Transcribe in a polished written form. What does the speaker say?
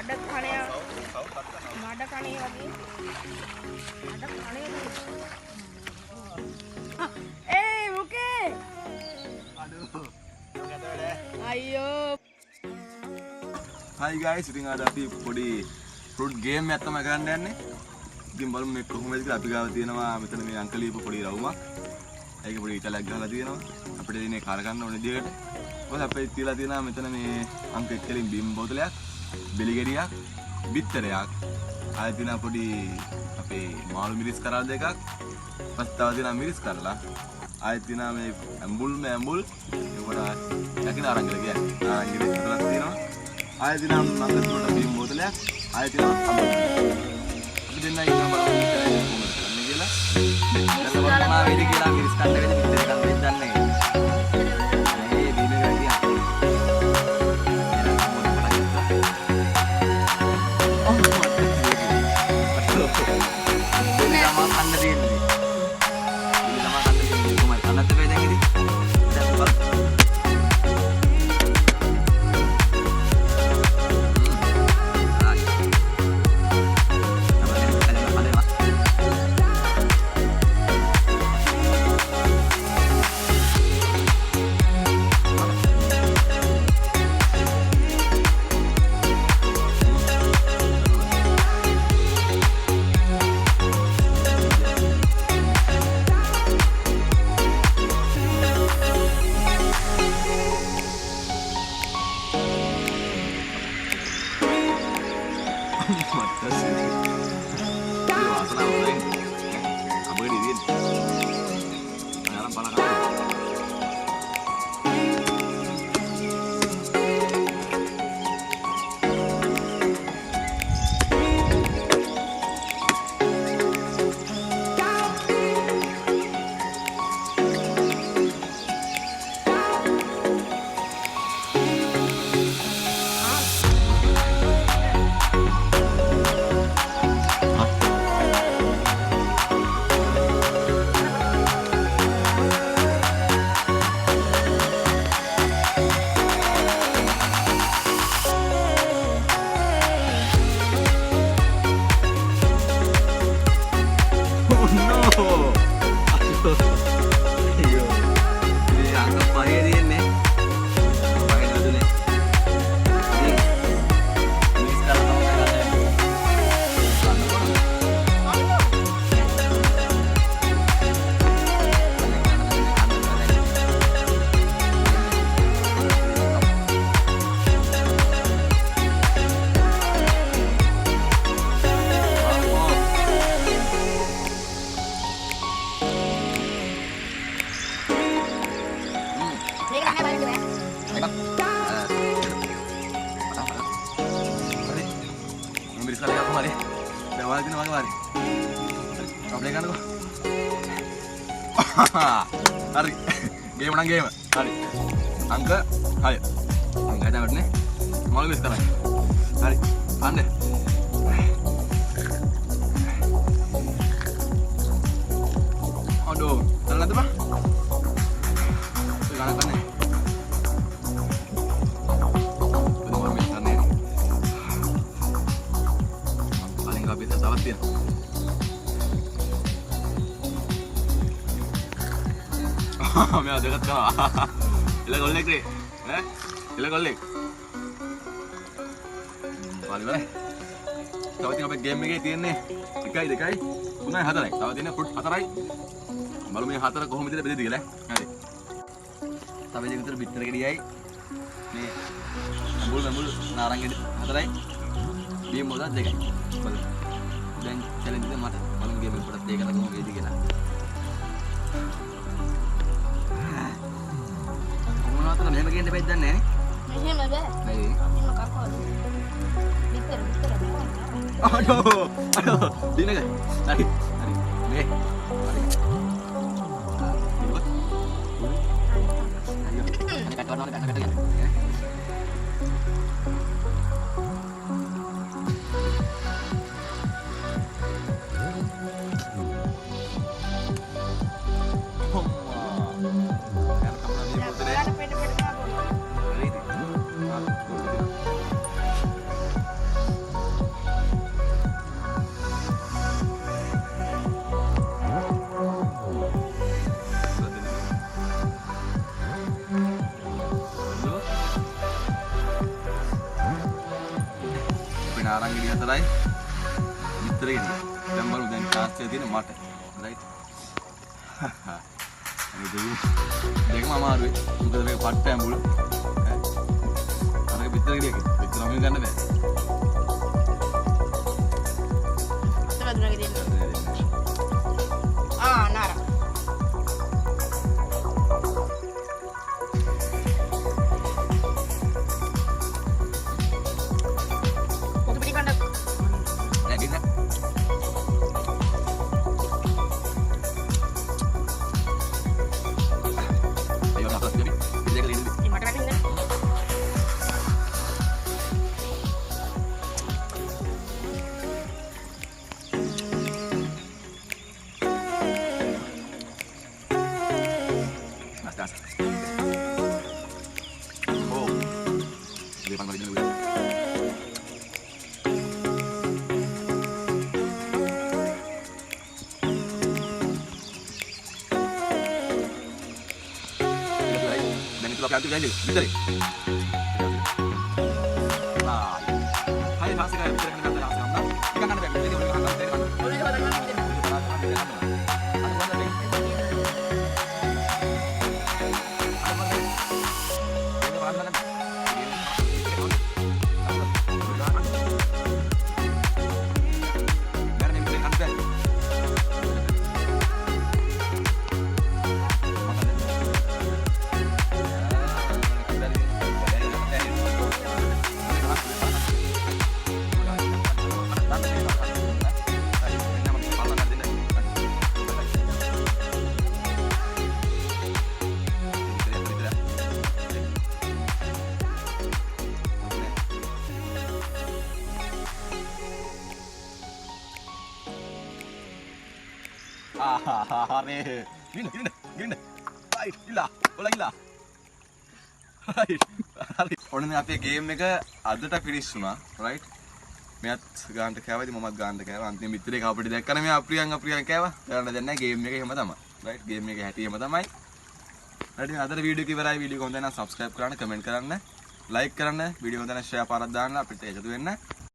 මඩ කණේ වගේ. මඩ කණේ ඒ මොකේ? අඩෝ. අයියෝ. Hi guys, ඉතින් අද අපි පොඩි ෆෘට් ගේම් එකක් තමයි කරන්න යන්නේ. ඉතින් බලමු මේ කොහොමද කියලා. අපි ගාව තියෙනවා මෙතන මේ අංකල් ලියපු පොඩි රවුමක්. ඒක පොඩි ඉතලයක් ගහලා තියෙනවා. අපිට ඉන්නේ කාර ගන්න ඕන විදිහකට. මොකද අපේ තියලා තියෙනවා මෙතන මේ අංක එක්කලින් බීම් බෝතලයක්, බෙලි ගෙඩියක්, බිත්තරයක්. ආයෙ තියෙනවා පොඩි අපේ මාළු මිරිස් කරල් දෙකක්. ඊපස්සේ තව තියෙනවා මිරිස් කරලා. ආයෙ තියෙනවා මේ ඇඹුල් ඒකට යකින අරංගල කියන්නේ. අරංගල ඉස්සරහට තියෙනවා. ආයෙ තියෙනවා මංගල තුනට බීම් බෝතලයක්. ආයෙ තියෙනවා අඹ. අපි දෙන්නයි ඉන්නවා බලමු කොහොමද කරන්නේ කියලා. දැන් බලන්න වේද කියලා මිරිස් කන්න වෙන බිත්තර කන්න වෙන්නේ නැහැ. Hari, game menang game. Hari, angka, ayo, angka aja nih. Mau lebih sekarang. Hari, pandai. Aduh, jalan tuh pak? Jalan kan nih? Benar bisa nih. Paling nggak bisa salah sih. මෙයා දෙකක් කරනවා. ඉල ගොල්ලෙක් නේ. ඈ? ඉල ගොල්ලෙක්. පාලි වල. තව ඉතින් අපේ ගේම් එකේ තියෙන්නේ 1 2 3 4යි. තව තියෙන ෆෘට් 4යි. බලමු මේ 4 කොහොමද ඉතින් බෙදෙද කියලා. හරි. තව ඉතින් විතර බිත්තර ගෙඩියයි. මේ අඹුල් නාරංගෙඩි 4යි. බීම් මොකද 2යි. බලමු. දැන් චැලෙන්ජ් එක මට බලමු ගේම් එක පොඩ්ඩක් දෙකකට කොහොමද වෙයිද කියලා. මෙහෙම ගේන්න බැයිද දන්නේ නැහැ නේ. මෙහෙම බෑ. බැයි. මෙහෙම කකවල. විතර. අඩෝ. දිනක. හරි. මේ. හරි. ආරං ගෙඩි 4යි. විතර ගෙඩි. දැන් බලමු දැන් chance එක තියෙන මට. right. දෙකම අමාරුයි. මොකද මේක පට්ට ඇඹුල. අරක විතර ගෙඩියක. විතර නම් ගන්න බෑ. Nara. Untuk beli kandak. Lagi nak. Ayo nak kelas jadi. Kita kali ini. Di makan lagi nih. Oh, dia panggil dulu. Dan itu laki-laki aja, betul. Nah, hai masih kayak betul dengan kata langsung. Kita kan ada ini udah kan dari mana? Boleh coba tangan kita. Hare. Gini. Right, gila. Bola gila. Right. හරි. ඔන්න අපේ game එක අදට finish වුණා. right. මෙයත් ගානට කෑවා. ඉතින් මමත් ගානට කෑවා. අන්තිම මිත්‍රයෙක් අපිට දැක්කම මෙයා අප්‍රියන් කෑවා. කරන්න දෙන්නේ නැහැ. ගේම් එක එහෙම තමයි. right. ගේම් එකේ හැටි එහෙම තමයි. හරි. අදට වීඩියෝ එක ඉවරයි. වීඩියෝ එක හොඳ නම් subscribe කරන්න, comment කරන්න, like කරන්න, වීඩියෝ හොඳ නම් share පාරක් දාන්න අපිට එකතු වෙන්න.